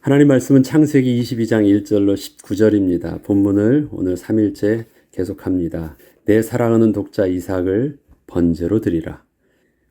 하나님 말씀은 창세기 22장 1절로 19절입니다. 본문을 오늘 3일째 계속합니다. 내 사랑하는 독자 이삭을 번제로 드리라.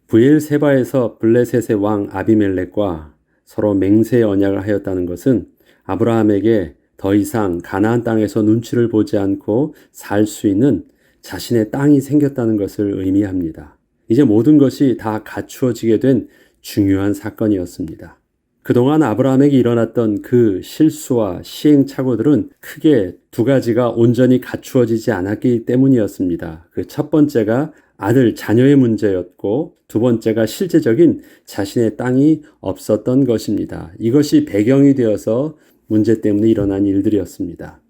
브엘세바에서 블레셋의 왕 아비멜렉과 서로 맹세의 언약을 하였다는 것은 아브라함에게 더 이상 가나안 땅에서 눈치를 보지 않고 살 수 있는 자신의 땅이 생겼다는 것을 의미합니다. 이제 모든 것이 다 갖추어지게 된 중요한 사건이었습니다. 그동안 아브라함에게 일어났던 그 실수와 시행착오들은 크게 두 가지가 온전히 갖추어지지 않았기 때문이었습니다. 그 첫 번째가 아들, 자녀의 문제였고 두 번째가 실제적인 자신의 땅이 없었던 것입니다. 이것이 배경이 되어서 문제 때문에 일어난 일들이었습니다.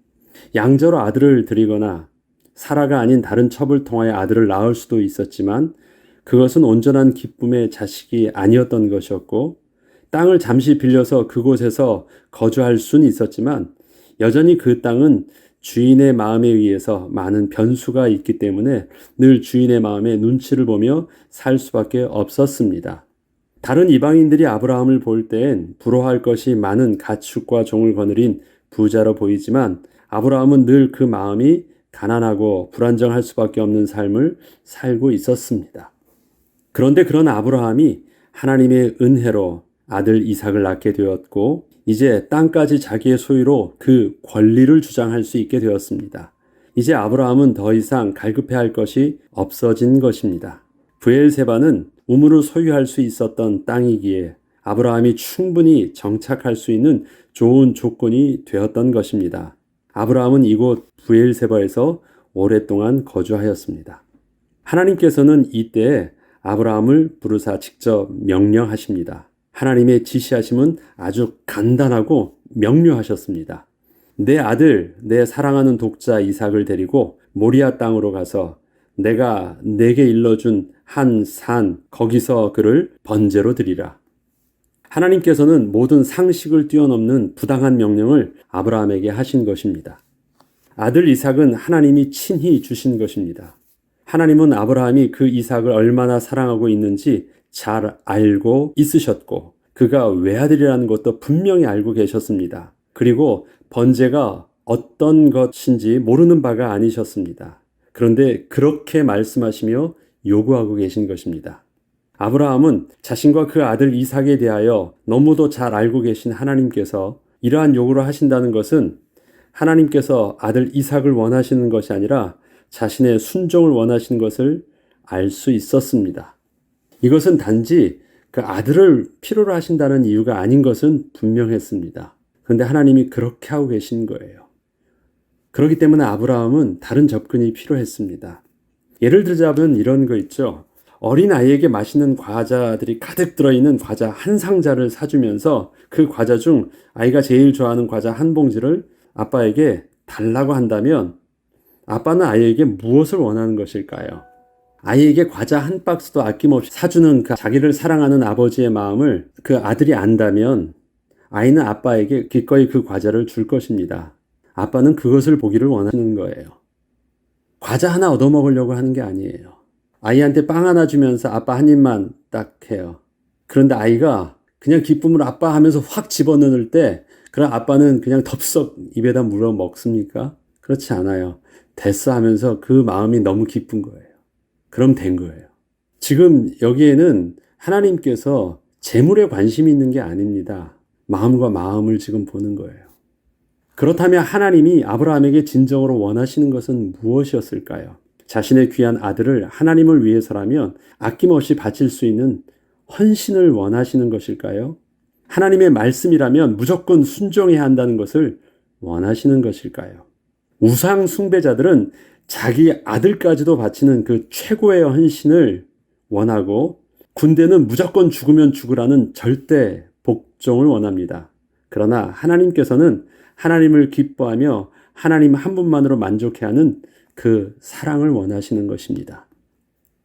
양자로 아들을 드리거나 사라가 아닌 다른 첩을 통하여 아들을 낳을 수도 있었지만 그것은 온전한 기쁨의 자식이 아니었던 것이었고 땅을 잠시 빌려서 그곳에서 거주할 수는 있었지만 여전히 그 땅은 주인의 마음에 의해서 많은 변수가 있기 때문에 늘 주인의 마음에 눈치를 보며 살 수밖에 없었습니다. 다른 이방인들이 아브라함을 볼 때엔 부러워할 것이 많은 가축과 종을 거느린 부자로 보이지만 아브라함은 늘 그 마음이 가난하고 불안정할 수밖에 없는 삶을 살고 있었습니다. 그런데 그런 아브라함이 하나님의 은혜로 아들 이삭을 낳게 되었고 이제 땅까지 자기의 소유로 그 권리를 주장할 수 있게 되었습니다. 이제 아브라함은 더 이상 갈급해할 것이 없어진 것입니다. 브엘세바는 우물을 소유할 수 있었던 땅이기에 아브라함이 충분히 정착할 수 있는 좋은 조건이 되었던 것입니다. 아브라함은 이곳 브엘세바에서 오랫동안 거주하였습니다. 하나님께서는 이때에 아브라함을 부르사 직접 명령하십니다. 하나님의 지시하심은 아주 간단하고 명료하셨습니다. 내 아들, 내 사랑하는 독자 이삭을 데리고 모리아 땅으로 가서 내가 내게 일러준 한 산, 거기서 그를 번제로 드리라. 하나님께서는 모든 상식을 뛰어넘는 부당한 명령을 아브라함에게 하신 것입니다. 아들 이삭은 하나님이 친히 주신 것입니다. 하나님은 아브라함이 그 이삭을 얼마나 사랑하고 있는지 잘 알고 있으셨고 그가 외아들이라는 것도 분명히 알고 계셨습니다. 그리고 번제가 어떤 것인지 모르는 바가 아니셨습니다. 그런데 그렇게 말씀하시며 요구하고 계신 것입니다. 아브라함은 자신과 그 아들 이삭에 대하여 너무도 잘 알고 계신 하나님께서 이러한 요구를 하신다는 것은 하나님께서 아들 이삭을 원하시는 것이 아니라 자신의 순종을 원하시는 것을 알 수 있었습니다. 이것은 단지 그 아들을 필요로 하신다는 이유가 아닌 것은 분명했습니다. 그런데 하나님이 그렇게 하고 계신 거예요. 그렇기 때문에 아브라함은 다른 접근이 필요했습니다. 예를 들자면 이런 거 있죠. 어린 아이에게 맛있는 과자들이 가득 들어있는 과자 한 상자를 사주면서 그 과자 중 아이가 제일 좋아하는 과자 한 봉지를 아빠에게 달라고 한다면 아빠는 아이에게 무엇을 원하는 것일까요? 아이에게 과자 한 박스도 아낌없이 사주는 그 자기를 사랑하는 아버지의 마음을 그 아들이 안다면 아이는 아빠에게 기꺼이 그 과자를 줄 것입니다. 아빠는 그것을 보기를 원하는 거예요. 과자 하나 얻어먹으려고 하는 게 아니에요. 아이한테 빵 하나 주면서 아빠 한 입만 딱 해요. 그런데 아이가 그냥 기쁨을 아빠 하면서 확 집어넣을 때 그럼 아빠는 그냥 덥석 입에다 물어 먹습니까? 그렇지 않아요. 됐어 하면서 그 마음이 너무 기쁜 거예요. 그럼 된 거예요. 지금 여기에는 하나님께서 재물에 관심이 있는 게 아닙니다. 마음과 마음을 지금 보는 거예요. 그렇다면 하나님이 아브라함에게 진정으로 원하시는 것은 무엇이었을까요? 자신의 귀한 아들을 하나님을 위해서라면 아낌없이 바칠 수 있는 헌신을 원하시는 것일까요? 하나님의 말씀이라면 무조건 순종해야 한다는 것을 원하시는 것일까요? 우상 숭배자들은 자기 아들까지도 바치는 그 최고의 헌신을 원하고 군대는 무조건 죽으면 죽으라는 절대 복종을 원합니다. 그러나 하나님께서는 하나님을 기뻐하며 하나님 한 분만으로 만족해하는 그 사랑을 원하시는 것입니다.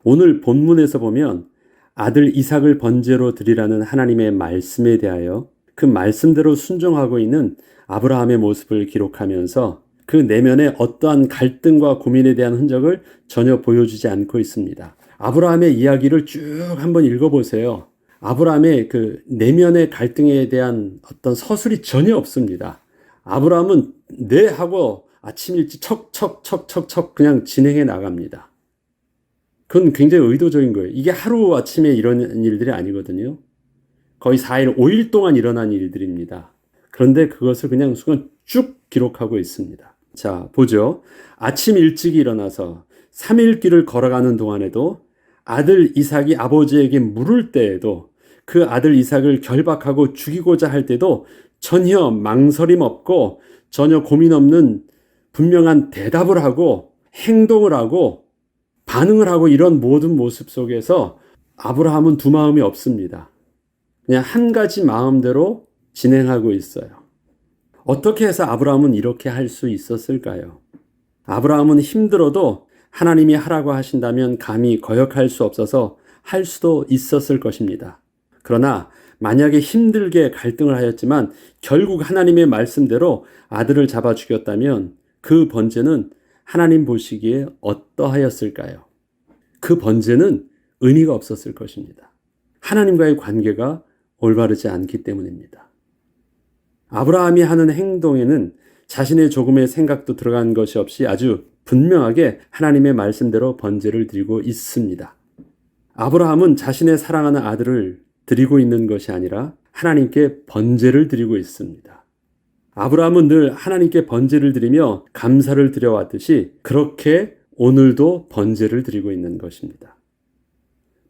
오늘 본문에서 보면 아들 이삭을 번제로 드리라는 하나님의 말씀에 대하여 그 말씀대로 순종하고 있는 아브라함의 모습을 기록하면서 그 내면에 어떠한 갈등과 고민에 대한 흔적을 전혀 보여주지 않고 있습니다. 아브라함의 이야기를 쭉 한번 읽어보세요. 아브라함의 그 내면의 갈등에 대한 어떤 서술이 전혀 없습니다. 아브라함은 네 하고 아침 일찍 척척척척척 그냥 진행해 나갑니다. 그건 굉장히 의도적인 거예요. 이게 하루 아침에 일어난 일들이 아니거든요. 거의 4일, 5일 동안 일어난 일들입니다. 그런데 그것을 그냥 순간 쭉 기록하고 있습니다. 자, 보죠. 아침 일찍 일어나서 3일 길을 걸어가는 동안에도 아들 이삭이 아버지에게 물을 때에도 그 아들 이삭을 결박하고 죽이고자 할 때도 전혀 망설임 없고 전혀 고민 없는 분명한 대답을 하고 행동을 하고 반응을 하고 이런 모든 모습 속에서 아브라함은 두 마음이 없습니다. 그냥 한 가지 마음대로 진행하고 있어요. 어떻게 해서 아브라함은 이렇게 할 수 있었을까요? 아브라함은 힘들어도 하나님이 하라고 하신다면 감히 거역할 수 없어서 할 수도 있었을 것입니다. 그러나 만약에 힘들게 갈등을 하였지만 결국 하나님의 말씀대로 아들을 잡아 죽였다면 그 번제는 하나님 보시기에 어떠하였을까요? 그 번제는 의미가 없었을 것입니다. 하나님과의 관계가 올바르지 않기 때문입니다. 아브라함이 하는 행동에는 자신의 조금의 생각도 들어간 것이 없이 아주 분명하게 하나님의 말씀대로 번제를 드리고 있습니다. 아브라함은 자신의 사랑하는 아들을 드리고 있는 것이 아니라 하나님께 번제를 드리고 있습니다. 아브라함은 늘 하나님께 번제를 드리며 감사를 드려왔듯이 그렇게 오늘도 번제를 드리고 있는 것입니다.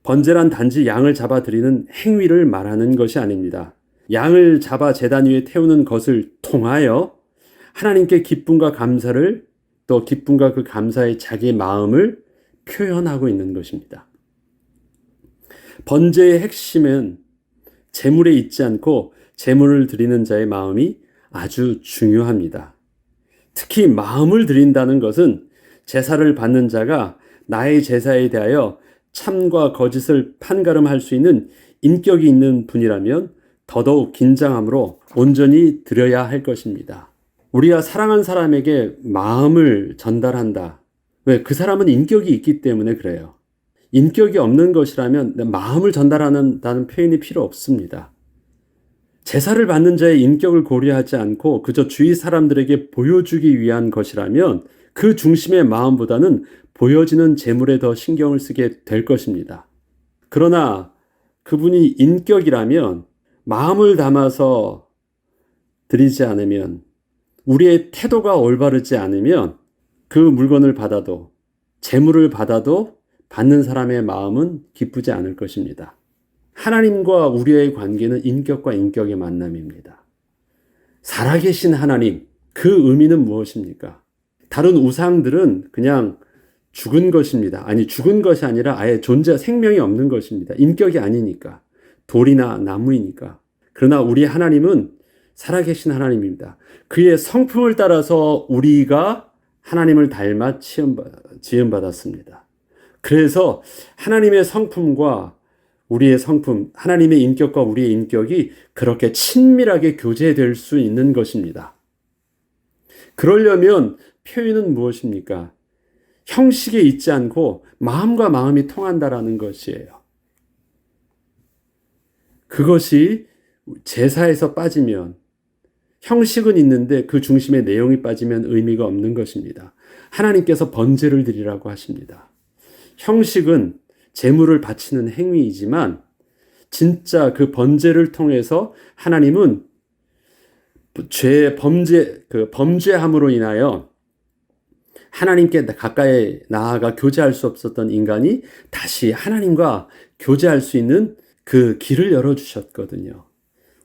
번제란 단지 양을 잡아 드리는 행위를 말하는 것이 아닙니다. 양을 잡아 제단 위에 태우는 것을 통하여 하나님께 기쁨과 감사를 또 기쁨과 그 감사의 자기의 마음을 표현하고 있는 것입니다. 번제의 핵심은 제물에 있지 않고 제물을 드리는 자의 마음이 아주 중요합니다. 특히 마음을 드린다는 것은 제사를 받는 자가 나의 제사에 대하여 참과 거짓을 판가름할 수 있는 인격이 있는 분이라면 더더욱 긴장함으로 온전히 드려야 할 것입니다. 우리가 사랑한 사람에게 마음을 전달한다. 왜? 그 사람은 인격이 있기 때문에 그래요. 인격이 없는 것이라면 마음을 전달한다는 표현이 필요 없습니다. 제사를 받는 자의 인격을 고려하지 않고 그저 주위 사람들에게 보여주기 위한 것이라면 그 중심의 마음보다는 보여지는 제물에 더 신경을 쓰게 될 것입니다. 그러나 그분이 인격이라면 마음을 담아서 드리지 않으면 우리의 태도가 올바르지 않으면 그 물건을 받아도 제물을 받아도 받는 사람의 마음은 기쁘지 않을 것입니다. 하나님과 우리의 관계는 인격과 인격의 만남입니다. 살아계신 하나님, 그 의미는 무엇입니까? 다른 우상들은 그냥 죽은 것입니다. 아니, 죽은 것이 아니라 아예 생명이 없는 것입니다. 인격이 아니니까. 돌이나 나무이니까. 그러나 우리 하나님은 살아계신 하나님입니다. 그의 성품을 따라서 우리가 하나님을 닮아 지음받았습니다. 그래서 하나님의 성품과 우리의 성품, 하나님의 인격과 우리의 인격이 그렇게 친밀하게 교제될 수 있는 것입니다. 그러려면 표현은 무엇입니까? 형식에 있지 않고 마음과 마음이 통한다라는 것이에요. 그것이 제사에서 빠지면 형식은 있는데 그 중심의 내용이 빠지면 의미가 없는 것입니다. 하나님께서 번제를 드리라고 하십니다. 형식은 제물을 바치는 행위이지만 진짜 그 번제를 통해서 하나님은 범죄함으로 인하여 하나님께 가까이 나아가 교제할 수 없었던 인간이 다시 하나님과 교제할 수 있는 그 길을 열어주셨거든요.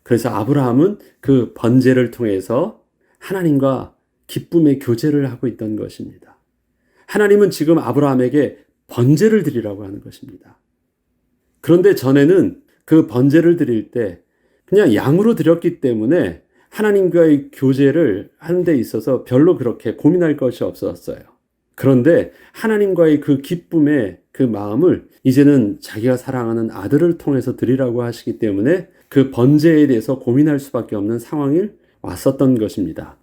그래서 아브라함은 그 번제를 통해서 하나님과 기쁨의 교제를 하고 있던 것입니다. 하나님은 지금 아브라함에게 번제를 드리라고 하는 것입니다. 그런데 전에는 그 번제를 드릴 때 그냥 양으로 드렸기 때문에 하나님과의 교제를 하는 데 있어서 별로 그렇게 고민할 것이 없었어요. 그런데 하나님과의 그 기쁨의 그 마음을 이제는 자기가 사랑하는 아들을 통해서 드리라고 하시기 때문에 그 번제에 대해서 고민할 수밖에 없는 상황이 왔었던 것입니다.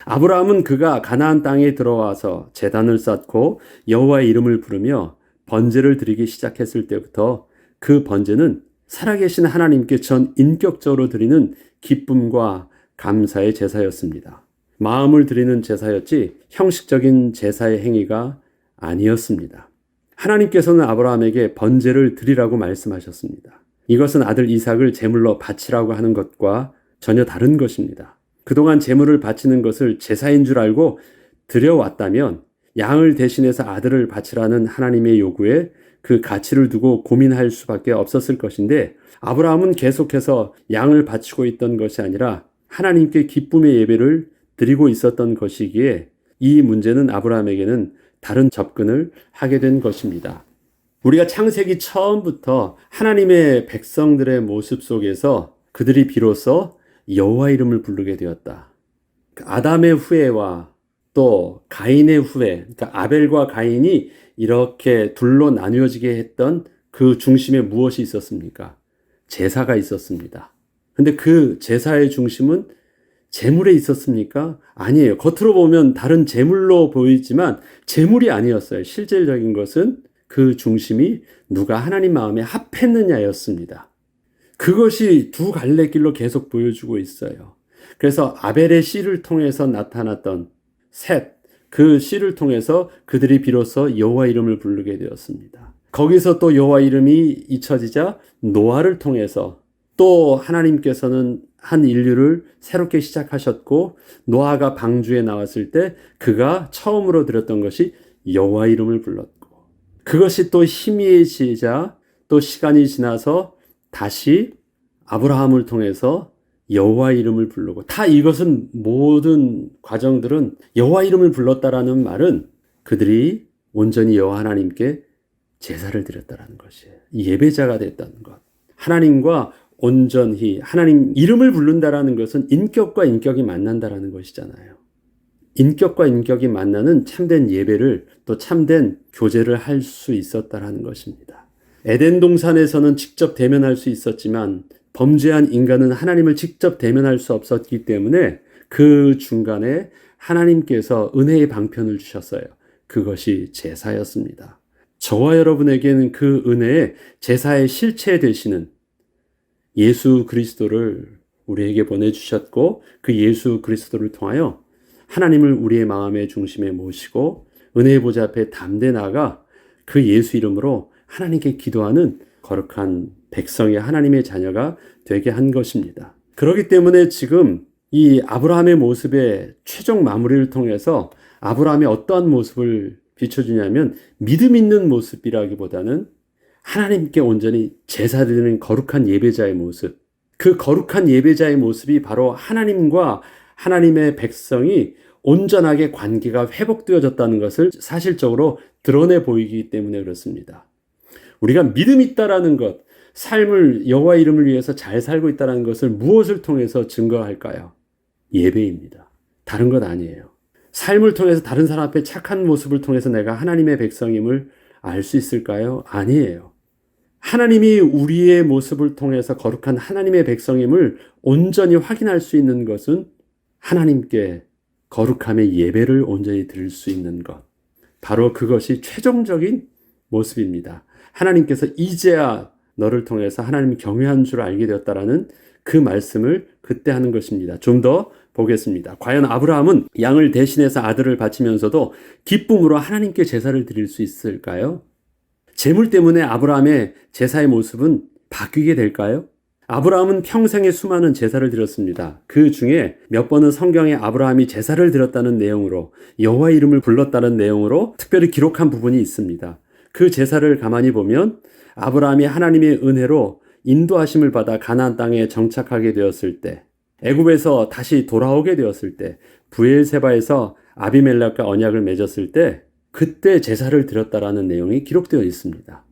아브라함은 그가 가나안 땅에 들어와서 제단을 쌓고 여호와의 이름을 부르며 번제를 드리기 시작했을 때부터 그 번제는 살아계신 하나님께 전 인격적으로 드리는 기쁨과 감사의 제사였습니다. 마음을 드리는 제사였지 형식적인 제사의 행위가 아니었습니다. 하나님께서는 아브라함에게 번제를 드리라고 말씀하셨습니다. 이것은 아들 이삭을 제물로 바치라고 하는 것과 전혀 다른 것입니다. 그동안 제물을 바치는 것을 제사인 줄 알고 드려왔다면 양을 대신해서 아들을 바치라는 하나님의 요구에 그 가치를 두고 고민할 수밖에 없었을 것인데, 아브라함은 계속해서 양을 바치고 있던 것이 아니라 하나님께 기쁨의 예배를 드리고 있었던 것이기에 이 문제는 아브라함에게는 다른 접근을 하게 된 것입니다. 우리가 창세기 처음부터 하나님의 백성들의 모습 속에서 그들이 비로소 여호와 이름을 부르게 되었다. 아담의 후예와 또 가인의 후예, 그러니까 아벨과 가인이 이렇게 둘로 나뉘어지게 했던 그 중심에 무엇이 있었습니까? 제사가 있었습니다. 근데 그 제사의 중심은 제물에 있었습니까? 아니에요. 겉으로 보면 다른 제물로 보이지만 제물이 아니었어요. 실질적인 것은 그 중심이 누가 하나님 마음에 합했느냐였습니다. 그것이 두 갈래 길로 계속 보여주고 있어요. 그래서 아벨의 씨를 통해서 나타났던 셋, 그 씨를 통해서 그들이 비로소 여호와 이름을 부르게 되었습니다. 거기서 또 여호와 이름이 잊혀지자 노아를 통해서 또 하나님께서는 한 인류를 새롭게 시작하셨고, 노아가 방주에 나왔을 때 그가 처음으로 드렸던 것이 여호와 이름을 불렀고, 그것이 또 희미해지자 또 시간이 지나서 다시 아브라함을 통해서 여호와 이름을 부르고, 다 이것은 모든 과정들은 여호와 이름을 불렀다라는 말은 그들이 온전히 여호와 하나님께 제사를 드렸다라는 것이에요. 예배자가 됐다는 것. 하나님과 온전히 하나님 이름을 부른다라는 것은 인격과 인격이 만난다라는 것이잖아요. 인격과 인격이 만나는 참된 예배를, 또 참된 교제를 할 수 있었다라는 것입니다. 에덴 동산에서는 직접 대면할 수 있었지만 범죄한 인간은 하나님을 직접 대면할 수 없었기 때문에 그 중간에 하나님께서 은혜의 방편을 주셨어요. 그것이 제사였습니다. 저와 여러분에게는 그 은혜의 제사의 실체 되시는 예수 그리스도를 우리에게 보내주셨고, 그 예수 그리스도를 통하여 하나님을 우리의 마음의 중심에 모시고 은혜의 보좌 앞에 담대 나가 그 예수 이름으로 하나님께 기도하는 거룩한 백성의 하나님의 자녀가 되게 한 것입니다. 그렇기 때문에 지금 이 아브라함의 모습의 최종 마무리를 통해서 아브라함이 어떠한 모습을 비춰주냐면, 믿음 있는 모습이라기보다는 하나님께 온전히 제사 드리는 거룩한 예배자의 모습, 그 거룩한 예배자의 모습이 바로 하나님과 하나님의 백성이 온전하게 관계가 회복되어졌다는 것을 사실적으로 드러내 보이기 때문에 그렇습니다. 우리가 믿음 있다라는 것, 삶을 여호와 이름을 위해서 잘 살고 있다는 것을 무엇을 통해서 증거할까요? 예배입니다. 다른 것 아니에요. 삶을 통해서 다른 사람 앞에 착한 모습을 통해서 내가 하나님의 백성임을 알 수 있을까요? 아니에요. 하나님이 우리의 모습을 통해서 거룩한 하나님의 백성임을 온전히 확인할 수 있는 것은 하나님께 거룩함의 예배를 온전히 드릴 수 있는 것. 바로 그것이 최종적인 모습입니다. 하나님께서 이제야 너를 통해서 하나님 경외한 줄 알게 되었다라는 그 말씀을 그때 하는 것입니다. 좀 더 보겠습니다. 과연 아브라함은 양을 대신해서 아들을 바치면서도 기쁨으로 하나님께 제사를 드릴 수 있을까요? 재물 때문에 아브라함의 제사의 모습은 바뀌게 될까요? 아브라함은 평생에 수많은 제사를 드렸습니다. 그 중에 몇 번은 성경에 아브라함이 제사를 드렸다는 내용으로, 여호와 이름을 불렀다는 내용으로 특별히 기록한 부분이 있습니다. 그 제사를 가만히 보면 아브라함이 하나님의 은혜로 인도하심을 받아 가나안 땅에 정착하게 되었을 때, 애굽에서 다시 돌아오게 되었을 때, 브엘세바에서 아비멜렉과 언약을 맺었을 때, 그때 제사를 드렸다라는 내용이 기록되어 있습니다.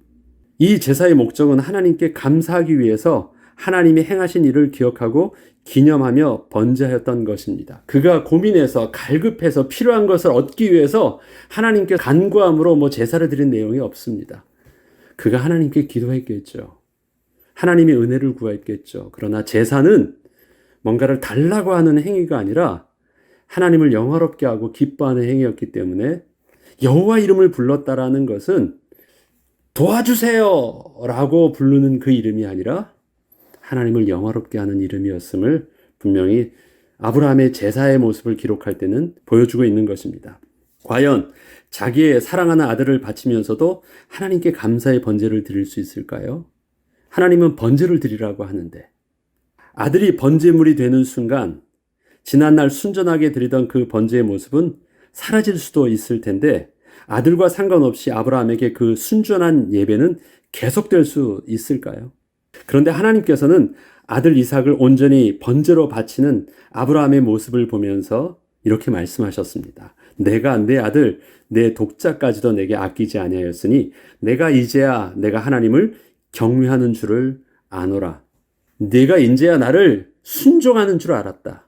이 제사의 목적은 하나님께 감사하기 위해서 하나님이 행하신 일을 기억하고 기념하며 번제하였던 것입니다. 그가 고민해서 갈급해서 필요한 것을 얻기 위해서 하나님께 간구함으로 제사를 드린 내용이 없습니다. 그가 하나님께 기도했겠죠. 하나님의 은혜를 구했겠죠. 그러나 제사는 뭔가를 달라고 하는 행위가 아니라 하나님을 영화롭게 하고 기뻐하는 행위였기 때문에 여호와 이름을 불렀다라는 것은 도와주세요! 라고 부르는 그 이름이 아니라 하나님을 영화롭게 하는 이름이었음을 분명히 아브라함의 제사의 모습을 기록할 때는 보여주고 있는 것입니다. 과연 자기의 사랑하는 아들을 바치면서도 하나님께 감사의 번제를 드릴 수 있을까요? 하나님은 번제를 드리라고 하는데 아들이 번제물이 되는 순간 지난날 순전하게 드리던 그 번제의 모습은 사라질 수도 있을 텐데 아들과 상관없이 아브라함에게 그 순전한 예배는 계속될 수 있을까요? 그런데 하나님께서는 아들 이삭을 온전히 번제로 바치는 아브라함의 모습을 보면서 이렇게 말씀하셨습니다. 내가 내 아들, 내 독자까지도 내게 아끼지 아니하였으니 내가 이제야 내가 하나님을 경외하는 줄을 아노라. 내가 이제야 나를 순종하는 줄 알았다.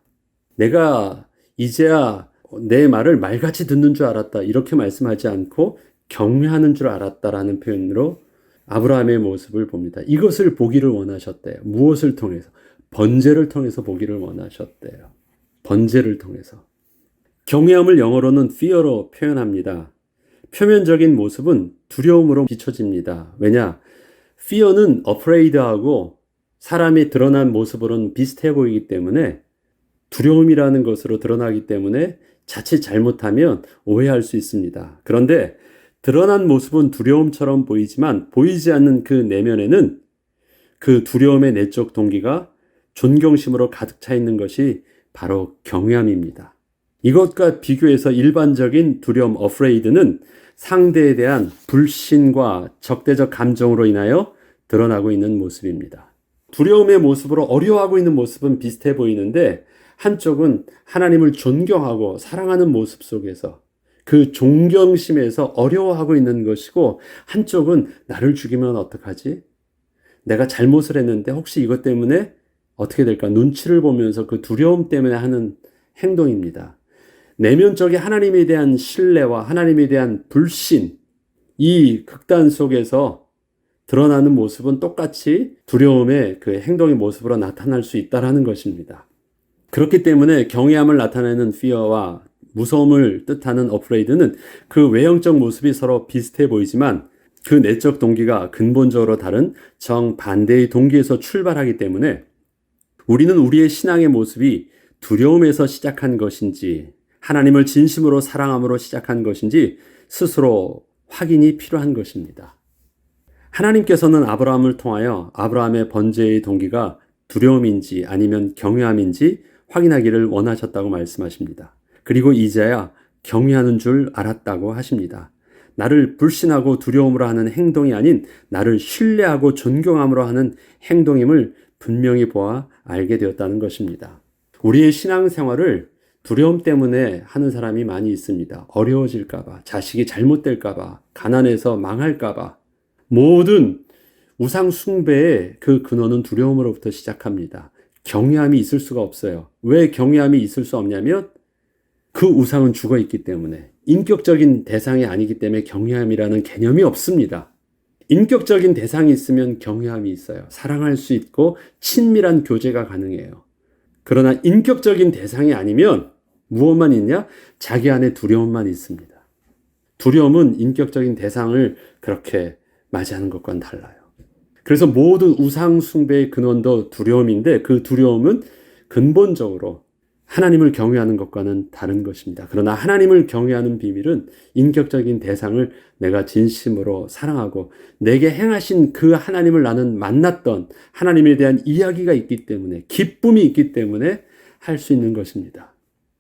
내가 이제야 내 말을 말같이 듣는 줄 알았다. 이렇게 말씀하지 않고 경외하는 줄 알았다라는 표현으로 아브라함의 모습을 봅니다. 이것을 보기를 원하셨대요. 무엇을 통해서? 번제를 통해서 보기를 원하셨대요. 번제를 통해서. 경외함을 영어로는 fear로 표현합니다. 표면적인 모습은 두려움으로 비춰집니다. 왜냐? fear는 afraid하고 사람이 드러난 모습으로는 비슷해 보이기 때문에 두려움이라는 것으로 드러나기 때문에 자칫 잘못하면 오해할 수 있습니다. 그런데 드러난 모습은 두려움처럼 보이지만 보이지 않는 그 내면에는 그 두려움의 내적 동기가 존경심으로 가득 차 있는 것이 바로 경외함입니다. 이것과 비교해서 일반적인 두려움, afraid는 상대에 대한 불신과 적대적 감정으로 인하여 드러나고 있는 모습입니다. 두려움의 모습으로 어려워하고 있는 모습은 비슷해 보이는데 한쪽은 하나님을 존경하고 사랑하는 모습 속에서 그 존경심에서 어려워하고 있는 것이고 한쪽은 나를 죽이면 어떡하지? 내가 잘못을 했는데 혹시 이것 때문에 어떻게 될까? 눈치를 보면서 그 두려움 때문에 하는 행동입니다. 내면적인 하나님에 대한 신뢰와 하나님에 대한 불신, 이 극단 속에서 드러나는 모습은 똑같이 두려움의 그 행동의 모습으로 나타날 수 있다는 것입니다. 그렇기 때문에 경외함을 나타내는 fear와 무서움을 뜻하는 afraid는 그 외형적 모습이 서로 비슷해 보이지만 그 내적 동기가 근본적으로 다른 정반대의 동기에서 출발하기 때문에 우리는 우리의 신앙의 모습이 두려움에서 시작한 것인지 하나님을 진심으로 사랑함으로 시작한 것인지 스스로 확인이 필요한 것입니다. 하나님께서는 아브라함을 통하여 아브라함의 번제의 동기가 두려움인지 아니면 경외함인지 확인하기를 원하셨다고 말씀하십니다. 그리고 이제야 경외하는 줄 알았다고 하십니다. 나를 불신하고 두려움으로 하는 행동이 아닌 나를 신뢰하고 존경함으로 하는 행동임을 분명히 보아 알게 되었다는 것입니다. 우리의 신앙생활을 두려움 때문에 하는 사람이 많이 있습니다. 어려워질까봐, 자식이 잘못될까봐, 가난해서 망할까봐. 모든 우상 숭배의 그 근원은 두려움으로부터 시작합니다. 경외함이 있을 수가 없어요. 왜 경외함이 있을 수 없냐면 그 우상은 죽어 있기 때문에 인격적인 대상이 아니기 때문에 경외함이라는 개념이 없습니다. 인격적인 대상이 있으면 경외함이 있어요. 사랑할 수 있고 친밀한 교제가 가능해요. 그러나 인격적인 대상이 아니면 무엇만 있냐? 자기 안에 두려움만 있습니다. 두려움은 인격적인 대상을 그렇게 맞이하는 것과는 달라요. 그래서 모든 우상 숭배의 근원도 두려움인데 그 두려움은 근본적으로 하나님을 경외하는 것과는 다른 것입니다. 그러나 하나님을 경외하는 비밀은 인격적인 대상을 내가 진심으로 사랑하고 내게 행하신 그 하나님을 나는 만났던 하나님에 대한 이야기가 있기 때문에 기쁨이 있기 때문에 할 수 있는 것입니다.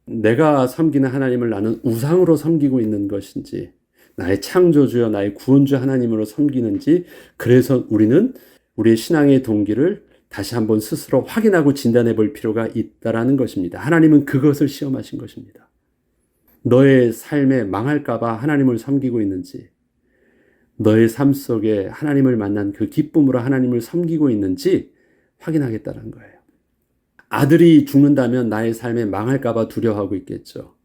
내가 섬기는 하나님을 나는 우상으로 섬기고 있는 것인지 나의 창조주여 나의 구원주 하나님으로 섬기는지 그래서 우리는 우리의 신앙의 동기를 다시 한번 스스로 확인하고 진단해 볼 필요가 있다라는 것입니다. 하나님은 그것을 시험하신 것입니다. 너의 삶에 망할까 봐 하나님을 섬기고 있는지 너의 삶 속에 하나님을 만난 그 기쁨으로 하나님을 섬기고 있는지 확인하겠다는 거예요. 아들이 죽는다면 나의 삶에 망할까 봐 두려워하고 있겠죠.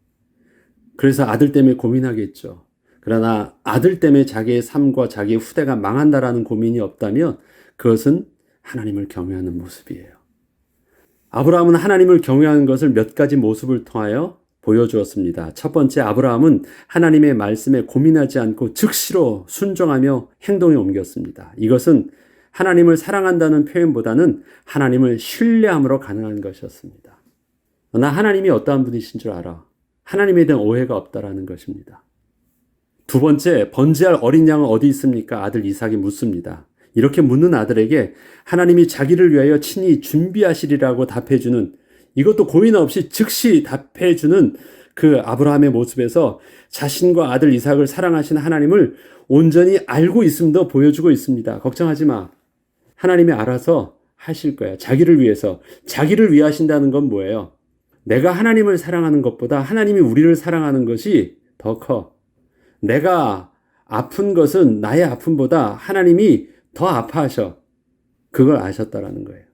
그래서 아들 때문에 고민하겠죠. 그러나 아들 때문에 자기의 삶과 자기의 후대가 망한다라는 고민이 없다면 그것은 하나님을 경외하는 모습이에요. 아브라함은 하나님을 경외하는 것을 몇 가지 모습을 통하여 보여주었습니다. 첫 번째, 아브라함은 하나님의 말씀에 고민하지 않고 즉시로 순종하며 행동에 옮겼습니다. 이것은 하나님을 사랑한다는 표현보다는 하나님을 신뢰함으로 가능한 것이었습니다. 나 하나님이 어떠한 분이신 줄 알아. 하나님에 대한 오해가 없다라는 것입니다. 두 번째, 번제할 어린 양은 어디 있습니까? 아들 이삭이 묻습니다. 이렇게 묻는 아들에게 하나님이 자기를 위하여 친히 준비하시리라고 답해주는, 이것도 고민 없이 즉시 답해주는 그 아브라함의 모습에서 자신과 아들 이삭을 사랑하시는 하나님을 온전히 알고 있음도 보여주고 있습니다. 걱정하지 마. 하나님이 알아서 하실 거야. 자기를 위해서. 자기를 위하신다는 건 뭐예요? 내가 하나님을 사랑하는 것보다 하나님이 우리를 사랑하는 것이 더 커. 내가 아픈 것은 나의 아픔보다 하나님이 더 아파하셔. 그걸 아셨다라는 거예요.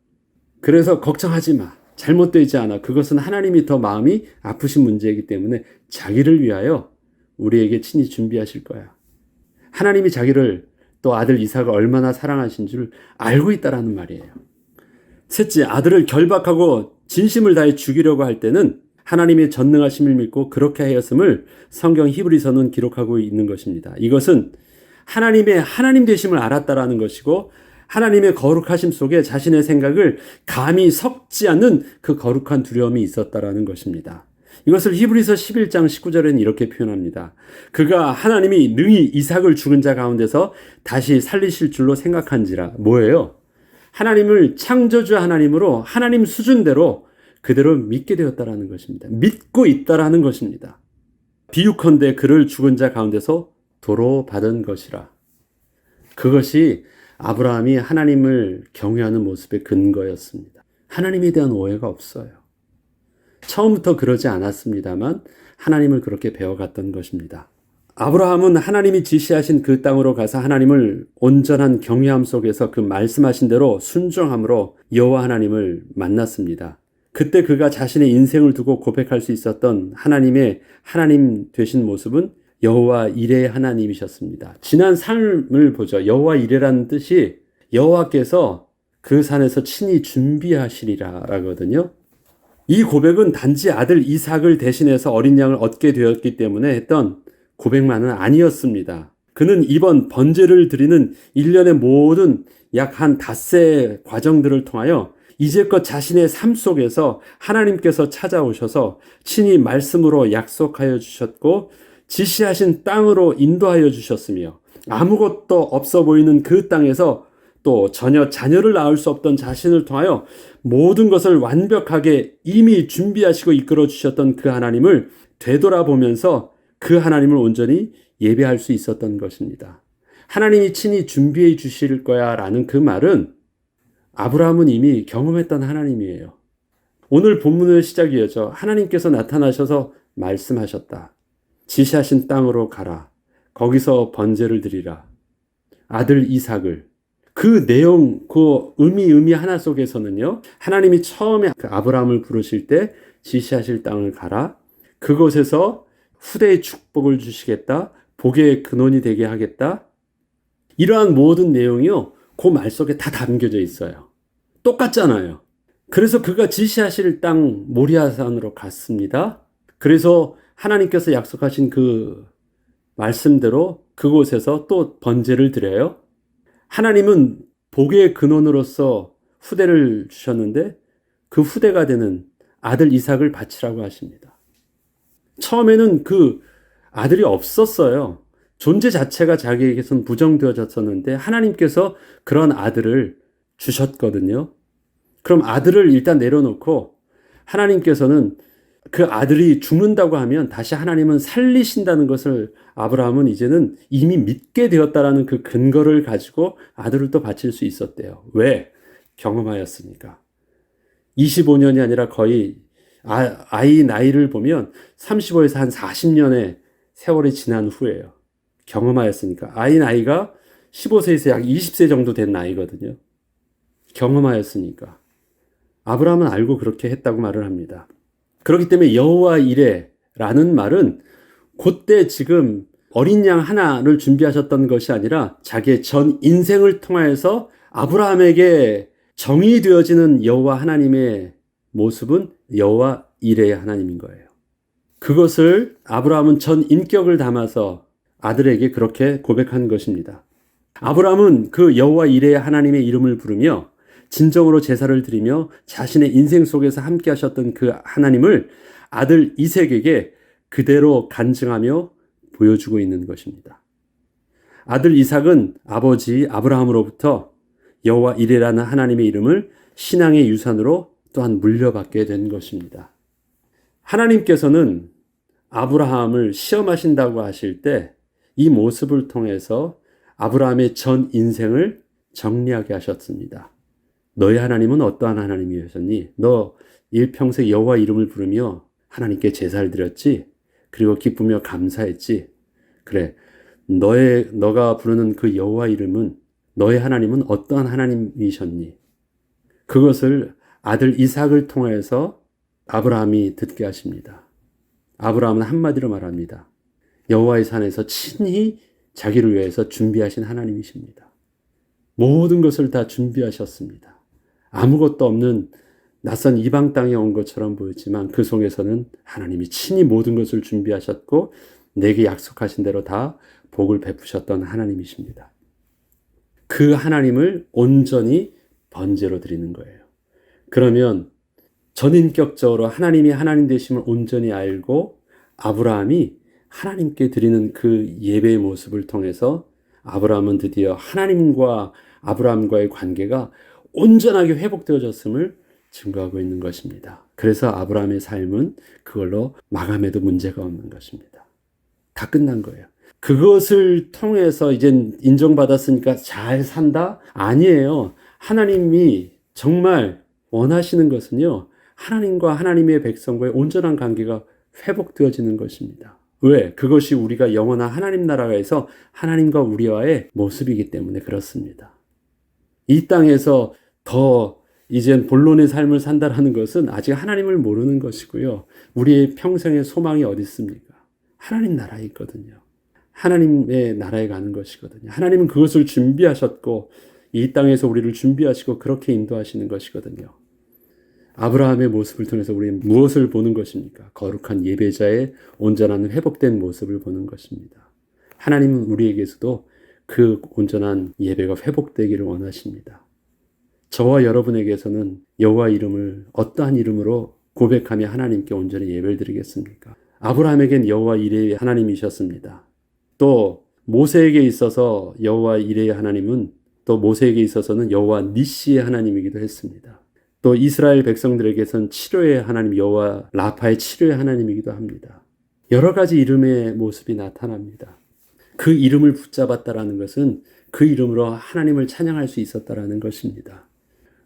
그래서 걱정하지 마. 잘못되지 않아. 그것은 하나님이 더 마음이 아프신 문제이기 때문에 자기를 위하여 우리에게 친히 준비하실 거야. 하나님이 자기를 또 아들 이삭을 얼마나 사랑하신 줄 알고 있다라는 말이에요. 셋째, 아들을 결박하고 진심을 다해 죽이려고 할 때는 하나님의 전능하심을 믿고 그렇게 하였음을 성경 히브리서는 기록하고 있는 것입니다. 이것은 하나님의 하나님 되심을 알았다라는 것이고 하나님의 거룩하심 속에 자신의 생각을 감히 섞지 않는 그 거룩한 두려움이 있었다라는 것입니다. 이것을 히브리서 11장 19절에는 이렇게 표현합니다. 그가 하나님이 능히 이삭을 죽은 자 가운데서 다시 살리실 줄로 생각한지라. 뭐예요? 하나님을 창조주 하나님으로 하나님 수준대로 그대로 믿게 되었다라는 것입니다. 믿고 있다라는 것입니다. 비유컨대 그를 죽은 자 가운데서 도로 받은 것이라. 그것이 아브라함이 하나님을 경외하는 모습의 근거였습니다. 하나님에 대한 오해가 없어요. 처음부터 그러지 않았습니다만 하나님을 그렇게 배워갔던 것입니다. 아브라함은 하나님이 지시하신 그 땅으로 가서 하나님을 온전한 경외함 속에서 그 말씀하신 대로 순종함으로 여호와 하나님을 만났습니다. 그때 그가 자신의 인생을 두고 고백할 수 있었던 하나님의 하나님 되신 모습은 여호와 이레의 하나님이셨습니다. 지난 삶을 보죠. 여호와 이레라는 뜻이 여호와께서 그 산에서 친히 준비하시리라 라거든요. 이 고백은 단지 아들 이삭을 대신해서 어린 양을 얻게 되었기 때문에 했던 고백만은 아니었습니다. 그는 이번 번제를 드리는 일련의 모든 약 한 닷새 과정들을 통하여 이제껏 자신의 삶 속에서 하나님께서 찾아오셔서 친히 말씀으로 약속하여 주셨고 지시하신 땅으로 인도하여 주셨으며 아무것도 없어 보이는 그 땅에서 또 전혀 자녀를 낳을 수 없던 자신을 통하여 모든 것을 완벽하게 이미 준비하시고 이끌어 주셨던 그 하나님을 되돌아보면서 그 하나님을 온전히 예배할 수 있었던 것입니다. 하나님이 친히 준비해 주실 거야 라는 그 말은 아브라함은 이미 경험했던 하나님이에요. 오늘 본문의 시작이었죠. 하나님께서 나타나셔서 말씀하셨다. 지시하신 땅으로 가라. 거기서 번제를 드리라. 아들 이삭을. 그 내용, 그 의미 하나 속에서는요. 하나님이 처음에 그 아브라함을 부르실 때 지시하실 땅을 가라. 그곳에서 후대의 축복을 주시겠다. 복의 근원이 되게 하겠다. 이러한 모든 내용이요. 그 말 속에 다 담겨져 있어요. 똑같잖아요. 그래서 그가 지시하실 땅 모리아산으로 갔습니다. 그래서 하나님께서 약속하신 그 말씀대로 그곳에서 또 번제를 드려요. 하나님은 복의 근원으로서 후대를 주셨는데 그 후대가 되는 아들 이삭을 바치라고 하십니다. 처음에는 그 아들이 없었어요. 존재 자체가 자기에게선 부정되어졌었는데 하나님께서 그런 아들을 주셨거든요. 그럼 아들을 일단 내려놓고 하나님께서는 그 아들이 죽는다고 하면 다시 하나님은 살리신다는 것을 아브라함은 이제는 이미 믿게 되었다라는 그 근거를 가지고 아들을 또 바칠 수 있었대요. 왜? 경험하였으니까. 25년이 아니라 거의 아이 나이를 보면 35에서 한 40년의 세월이 지난 후예요. 경험하였으니까. 아이 나이가 15세에서 약 20세 정도 된 나이거든요. 경험하였으니까. 아브라함은 알고 그렇게 했다고 말을 합니다. 그렇기 때문에 여호와 이레라는 말은 그때 지금 어린 양 하나를 준비하셨던 것이 아니라 자기의 전 인생을 통하여서 아브라함에게 정의되어지는 여호와 하나님의 모습은 여호와 이레의 하나님인 거예요. 그것을 아브라함은 전 인격을 담아서 아들에게 그렇게 고백한 것입니다. 아브라함은 그 여호와 이레의 하나님의 이름을 부르며 진정으로 제사를 드리며 자신의 인생 속에서 함께 하셨던 그 하나님을 아들 이색에게 그대로 간증하며 보여주고 있는 것입니다. 아들 이삭은 아버지 아브라함으로부터 여호와 이레라는 하나님의 이름을 신앙의 유산으로 또한 물려받게 된 것입니다. 하나님께서는 아브라함을 시험하신다고 하실 때 이 모습을 통해서 아브라함의 전 인생을 정리하게 하셨습니다. 너의 하나님은 어떠한 하나님이셨니? 너 일평생 여호와 이름을 부르며 하나님께 제사를 드렸지? 그리고 기쁘며 감사했지? 그래, 너가 부르는 그 여호와 이름은, 너의 하나님은 어떠한 하나님이셨니? 그것을 아들 이삭을 통해서 아브라함이 듣게 하십니다. 아브라함은 한마디로 말합니다. 여호와의 산에서 친히 자기를 위해서 준비하신 하나님이십니다. 모든 것을 다 준비하셨습니다. 아무것도 없는 낯선 이방 땅에 온 것처럼 보였지만 그 속에서는 하나님이 친히 모든 것을 준비하셨고 내게 약속하신 대로 다 복을 베푸셨던 하나님이십니다. 그 하나님을 온전히 번제로 드리는 거예요. 그러면 전인격적으로 하나님이 하나님 되심을 온전히 알고 아브라함이 하나님께 드리는 그 예배의 모습을 통해서 아브라함은 드디어 하나님과 아브라함과의 관계가 온전하게 회복되어졌음을 증거하고 있는 것입니다. 그래서 아브라함의 삶은 그걸로 마감해도 문제가 없는 것입니다. 다 끝난 거예요. 그것을 통해서 이제 인정받았으니까 잘 산다? 아니에요. 하나님이 정말 원하시는 것은요, 하나님과 하나님의 백성과의 온전한 관계가 회복되어지는 것입니다. 왜? 그것이 우리가 영원한 하나님 나라에서 하나님과 우리와의 모습이기 때문에 그렇습니다. 이 땅에서 더 이젠 본론의 삶을 산다라는 것은 아직 하나님을 모르는 것이고요. 우리의 평생의 소망이 어디 있습니까? 하나님 나라에 있거든요. 하나님의 나라에 가는 것이거든요. 하나님은 그것을 준비하셨고 이 땅에서 우리를 준비하시고 그렇게 인도하시는 것이거든요. 아브라함의 모습을 통해서 우리는 무엇을 보는 것입니까? 거룩한 예배자의 온전한 회복된 모습을 보는 것입니다. 하나님은 우리에게서도 그 온전한 예배가 회복되기를 원하십니다. 저와 여러분에게서는 여호와 이름을 어떠한 이름으로 고백하며 하나님께 온전히 예배를 드리겠습니까? 아브라함에겐 여호와 이레의 하나님이셨습니다. 또 모세에게 있어서 여호와 이레의 하나님은 또 모세에게 있어서는 여호와 니시의 하나님이기도 했습니다. 또 이스라엘 백성들에게선 치료의 하나님 여호와 라파의 치료의 하나님이기도 합니다. 여러 가지 이름의 모습이 나타납니다. 그 이름을 붙잡았다라는 것은 그 이름으로 하나님을 찬양할 수 있었다라는 것입니다.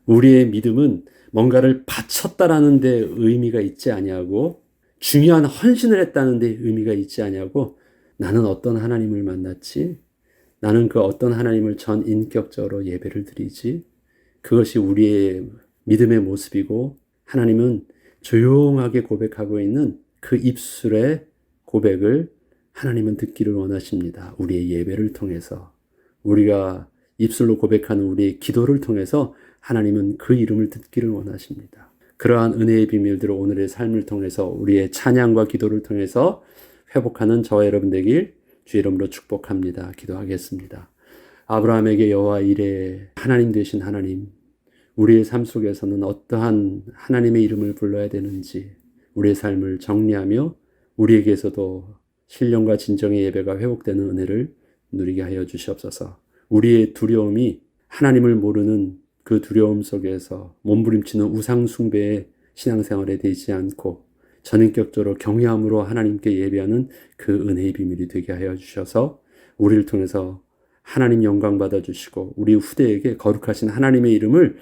우리의 믿음은 뭔가를 바쳤다라는 데 의미가 있지 아니하고 중요한 헌신을 했다는 데 의미가 있지 아니하고 나는 어떤 하나님을 만났지? 나는 그 어떤 하나님을 전 인격적으로 예배를 드리지? 그것이 우리의 믿음의 모습이고 하나님은 조용하게 고백하고 있는 그 입술의 고백을 하나님은 듣기를 원하십니다. 우리의 예배를 통해서 우리가 입술로 고백하는 우리의 기도를 통해서 하나님은 그 이름을 듣기를 원하십니다. 그러한 은혜의 비밀들을 오늘의 삶을 통해서 우리의 찬양과 기도를 통해서 회복하는 저와 여러분 되길 주의 이름으로 축복합니다. 기도하겠습니다. 아브라함에게 여호와 이레 하나님 되신 하나님, 우리의 삶 속에서는 어떠한 하나님의 이름을 불러야 되는지 우리의 삶을 정리하며 우리에게서도 신령과 진정의 예배가 회복되는 은혜를 누리게 하여 주시옵소서. 우리의 두려움이 하나님을 모르는 그 두려움 속에서 몸부림치는 우상 숭배의 신앙생활에 되지 않고 전인격적으로 경외함으로 하나님께 예배하는 그 은혜의 비밀이 되게 하여 주셔서 우리를 통해서 하나님 영광 받아주시고 우리 후대에게 거룩하신 하나님의 이름을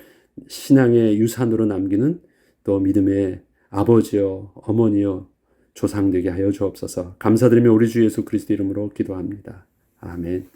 신앙의 유산으로 남기는 또 믿음의 아버지여 어머니여 조상되게 하여 주옵소서. 감사드리며 우리 주 예수 그리스도 이름으로 기도합니다. 아멘.